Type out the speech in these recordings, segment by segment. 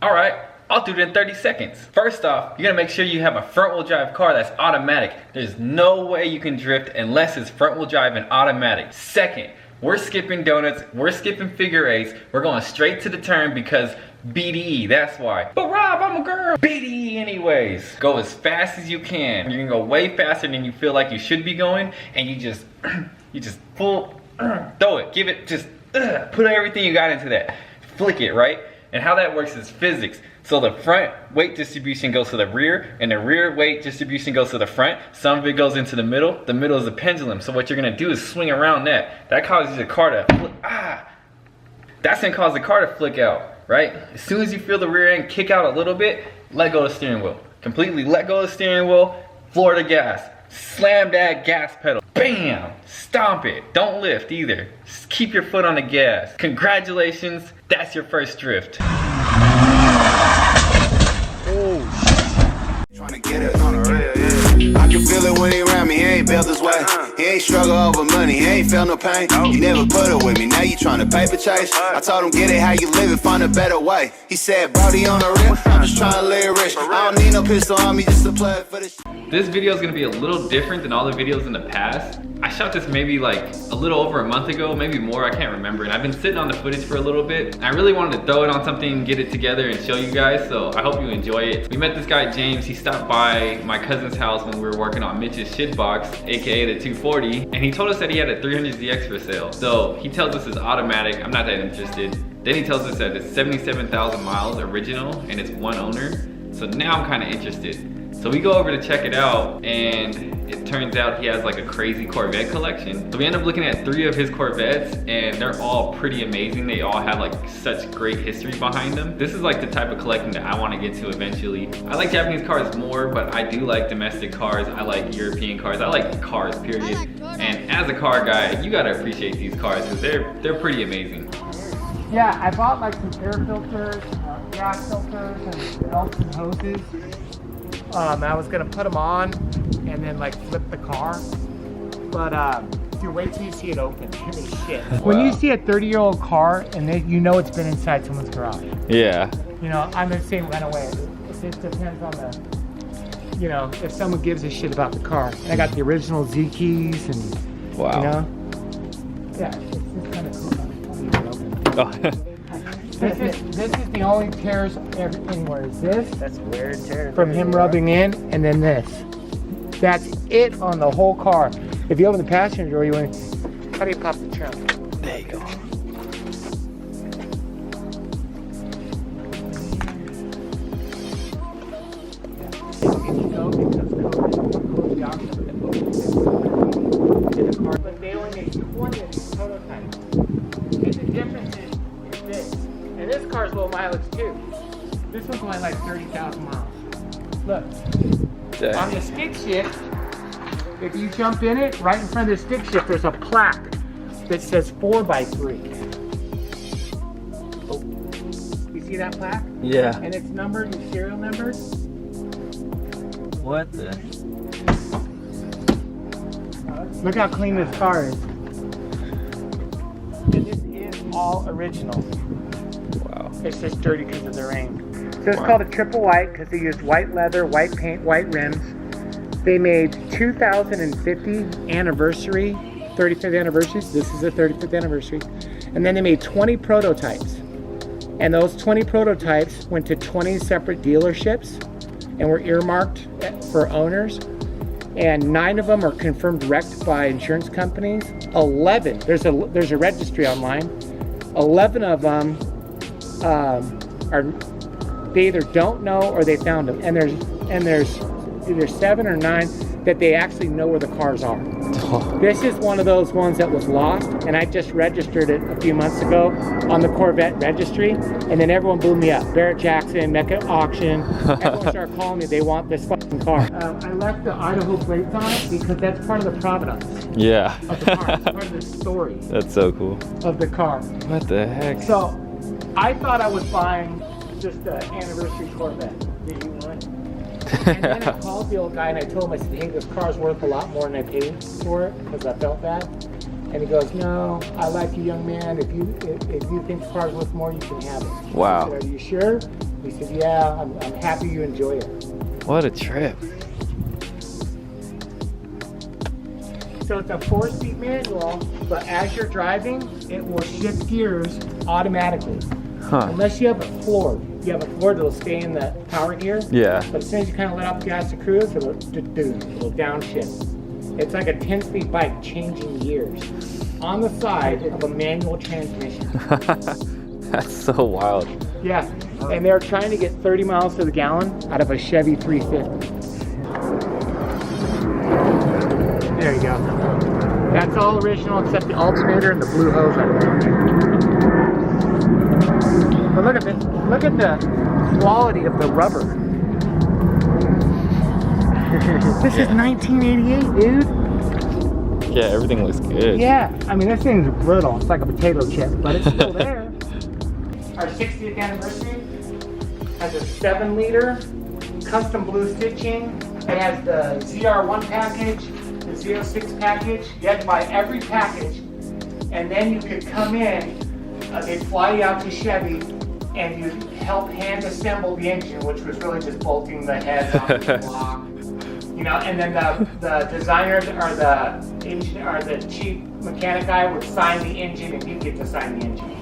All right, I'll do it in 30 seconds. First off, you're gonna make sure you have a front wheel drive car that's automatic. There's no way you can drift unless it's front wheel drive and automatic. Second, we're skipping donuts, we're skipping figure eights, we're going straight to the turn because BDE, that's why. But Rob, I'm a girl. BDE anyways. Go as fast as you can. You're gonna go way faster than you feel like you should be going, and you just pull, throw it, give it, just put everything you got into that. Flick it, right? And how that works is physics. So the front weight distribution goes to the rear, and the rear weight distribution goes to the front. Some of it goes into the middle. The middle is a pendulum. So what you're gonna do is swing around that. That causes the car to flip. That's gonna cause the car to flick out, right? As soon as you feel the rear end kick out a little bit, let go of the steering wheel. Completely let go of the steering wheel, floor the gas. Slam that gas pedal. Bam! Stomp it. Don't lift either. Just keep your foot on the gas. Congratulations, that's your first drift. Trying to get it on a real, yeah. I can feel it when he around me, he ain't built this way. He ain't struggle over money, he ain't felt no pain. You never put it with me, now you trying to paper chase. I told him get it how you live it, find a better way. He said, Brody on the real, I'm just trying to live rich. I don't need no pistol on me just to play for this. This video is gonna be a little different than all the videos in the past. I shot this maybe like a little over a month ago, maybe more, I can't remember. And I've been sitting on the footage for a little bit. I really wanted to throw it on something, get it together and show you guys, so I hope you enjoy it. We met this guy, James. He stopped by my cousin's house when we were working on Mitch's shitbox, AKA the 240. And he told us that he had a 300ZX for sale. So he tells us it's automatic, I'm not that interested. Then he tells us that it's 77,000 miles original and it's one owner. So now I'm kind of interested. So we go over to check it out, and it turns out he has like a crazy Corvette collection. So we end up looking at 3 of his Corvettes, and they're all pretty amazing. They all have like such great history behind them. This is like the type of collecting that I want to get to eventually. I like Japanese cars more, but I do like domestic cars. I like European cars. I like cars, period. And as a car guy, you gotta appreciate these cars because they're pretty amazing. Yeah, I bought like some air filters, gas filters, and belts and hoses. I was gonna put them on and then like flip the car, but dude, wait till you see it open. Holy shit! Wow. When you see a 30-year-old car and you know it's been inside someone's garage. Yeah. You know, I'm gonna say right away. It just depends on the, you know, if someone gives a shit about the car. And I got the original Z keys and, wow. You know, yeah, it's just kind of cool. Oh. This is the only tears anywhere. Is this? That's wear and tear. From him rubbing in, and then this. That's it on the whole car. If you open the passenger door, you want to, how do you pop the trunk? There you go. But they only make 20 of these prototypes. And the difference is this. And this car's low mileage too. This one's only like 30,000 miles. Look, on the stick shift, if you jump in it, right in front of the stick shift, there's a plaque that says 4x3. Oh, you see that plaque? Yeah. And it's numbered and serial numbered. What the? Look how clean this car is. And this is all original. Wow. It's just dirty because of the rain. So it's called a triple white because they used white leather, white paint, white rims. They made 2050 anniversary, 35th anniversary. This is the 35th anniversary. And then they made 20 prototypes. And those 20 prototypes went to 20 separate dealerships and were earmarked for owners. And 9 of them are confirmed wrecked by insurance companies. 11, there's a registry online. 11 of them are, they either don't know or they found them. And there's either 7 or 9 that they actually know where the cars are. This is one of those ones that was lost, and I just registered it a few months ago on the Corvette registry, and then everyone blew me up. Barrett Jackson, Mecca Auction, everyone started calling me, they want this fucking car. I left the Idaho plates on it because that's part of the provenance Yeah. of the car. It's part of the story That's so cool. of the car. What the heck? So, I thought I was buying just an anniversary Corvette. Did you want? And then I called the old guy and I told him, I said, hey, this car's worth a lot more than I paid for it because I felt bad. And he goes, no, I like you, young man. If you think the car's worth more, you can have it. Wow. I said, are you sure? He said, yeah, I'm happy you enjoy it. What a trip. So it's a 4-speed manual, but as you're driving, it will shift gears automatically. Huh. Unless you have it floored. You have it floored, it'll stay in the power gear. Yeah. But as soon as you kind of let off the gas to cruise, it'll downshift. It's like a 10-speed bike changing gears on the side of a manual transmission. That's so wild. Yeah, and they're trying to get 30 miles to the gallon out of a Chevy 350. There you go. That's all original except the alternator and the blue hose on it. But look at this. Look at the quality of the rubber. This is 1988, dude. Yeah, everything looks good. Yeah, I mean, this thing's brittle. It's like a potato chip, but it's still there. Our 60th anniversary has a 7-liter custom blue stitching. It has the ZR1 package, the Z06 package. You had to buy every package, and then you could come in. They'd fly you out to Chevy, and you'd help hand assemble the engine, which was really just bolting the heads off the block. You know, and then the designers or the engineer or the chief mechanic guy would sign the engine, and you get to sign the engine.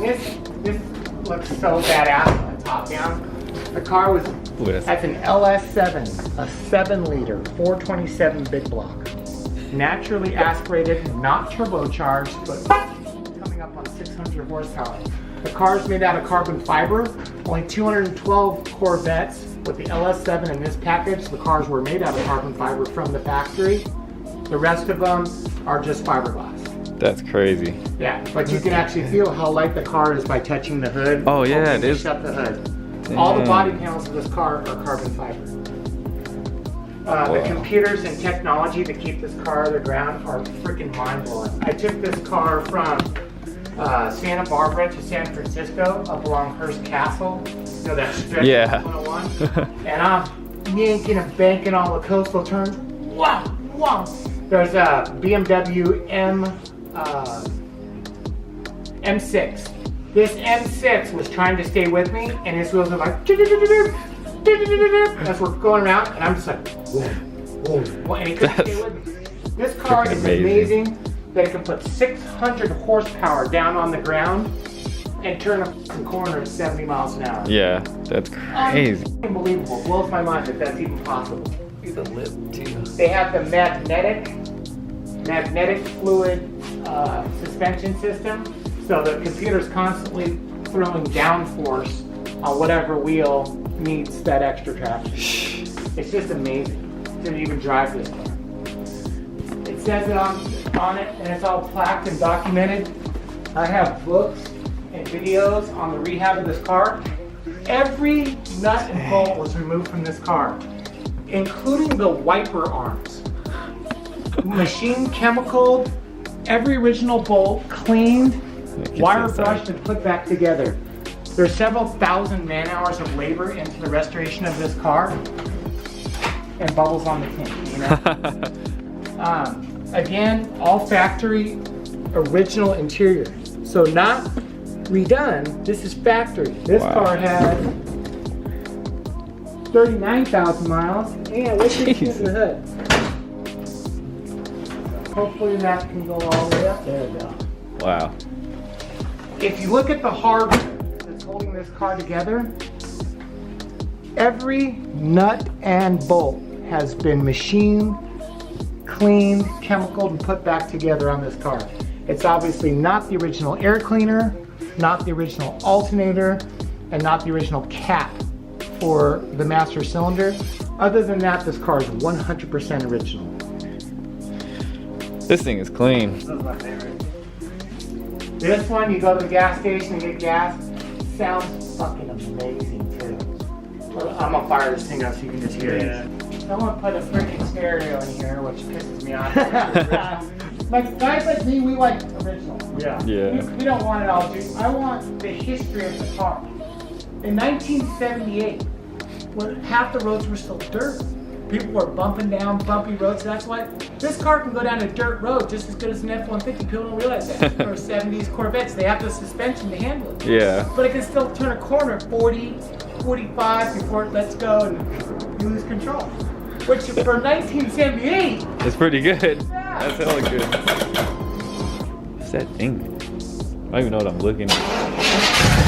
This looks so badass on the top down. The car was that's an LS7, a 7-liter 427 big block, naturally aspirated, not turbocharged, but coming up on 600 horsepower. The car is made out of carbon fiber. Only 212 Corvettes with the LS7 in this package. The cars were made out of carbon fiber from the factory. The rest of them are just fiberglass. That's crazy. Yeah, but you can actually feel how light the car is by touching the hood. Oh yeah, it is. Shut the hood. All the body panels of this car are carbon fiber. The computers and technology that keep this car on the ground are freaking mind-blowing. I took this car from Santa Barbara to San Francisco up along Hearst Castle. You know that stretch of 101? And I'm yanking and banking all the coastal turns. Wow, wow. There's a BMW M6. This M6 was trying to stay with me, and his wheels are like, as we're going around, and I'm just like, whoa, and he couldn't stay with me. This car is amazing that it can put 600 horsepower down on the ground and turn a corner at 70 miles an hour. Yeah, that's crazy. Unbelievable. Blows my mind that that's even possible. The lip too. They have the magnetic fluid suspension system, so the computer's constantly throwing downforce on whatever wheel needs that extra traction. It's just amazing to even drive this car. It says it on it, and it's all plaqued and documented. I have books and videos on the rehab of this car. Every nut and bolt was removed from this car, including the wiper arms. Machine chemicaled, every original bolt cleaned, wire brushed and put back together. There's several thousand man hours of labor into the restoration of this car, and bubbles on the tint, you know? Again, all factory original interior. So not redone, this is factory. This car had 39,000 miles, and let's just get the hood. Hopefully that can go all the way up. There we go. Wow. If you look at the hardware that's holding this car together, every nut and bolt has been machined, cleaned, chemicaled, and put back together on this car. It's obviously not the original air cleaner, not the original alternator, and not the original cap for the master cylinder. Other than that, this car is 100% original. This thing is clean. This is my favorite. This one, you go to the gas station and get gas, sounds fucking amazing too. I'm gonna fire this thing up so you can just hear it. Someone put a freaking stereo in here, which pisses me off. Like guys like me, we like original. Yeah. We don't want it all, dude. I want the history of the car. In 1978, when half the roads were still dirt, People were bumping down bumpy roads. So that's why this car can go down a dirt road just as good as an F-150. People don't realize that. Or 70s Corvettes, they have the suspension to handle it. Yeah. But it can still turn a corner 40, 45 before it lets go and you lose control. Which for 1978, it's pretty good. Yeah. That's hella good. What's that thing? I don't even know what I'm looking at.